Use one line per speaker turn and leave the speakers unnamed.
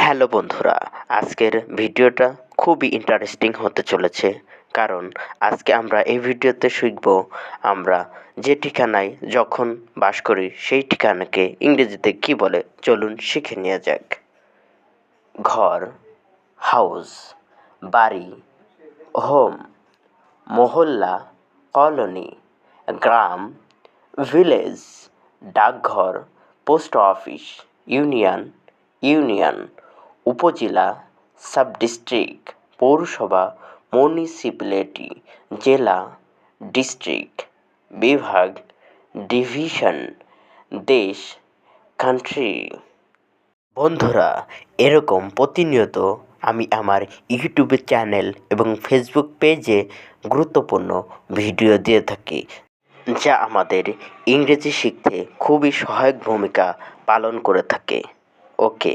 Hello বন্ধুরা, আজকের ভিডিওটা খুবই ইন্টারেস্টিং হতে চলেছে। কারণ আজকে আমরা এই ভিডিওতে শিখব আমরা যে ঠিকানায় যখন বাস করি সেই ঠিকানাকে ইংরেজিতে কী বলে। চলুন শিখে নেওয়া যাক। ঘর, হাউস, বাড়ি, হোম, মহল্লা, কলোনি, গ্রাম, ভিলেজ, ডাকঘর, পোস্ট অফিস, ইউনিয়ন, উপজেলা, সাব ডিস্ট্রিক্ট, পৌরসভা, মিউনিসিপ্যালিটি, জেলা, ডিস্ট্রিক্ট, বিভাগ, ডিভিশন, দেশ, কান্ট্রি। বন্ধুরা, এরকম প্রতিনিয়ত আমি আমার ইউটিউব চ্যানেল এবং ফেসবুক পেজে গুরুত্বপূর্ণ ভিডিও দিয়ে থাকি, যা আমাদের ইংরেজি শিখতে খুবই সহায়ক ভূমিকা পালন করে থাকে। ওকে।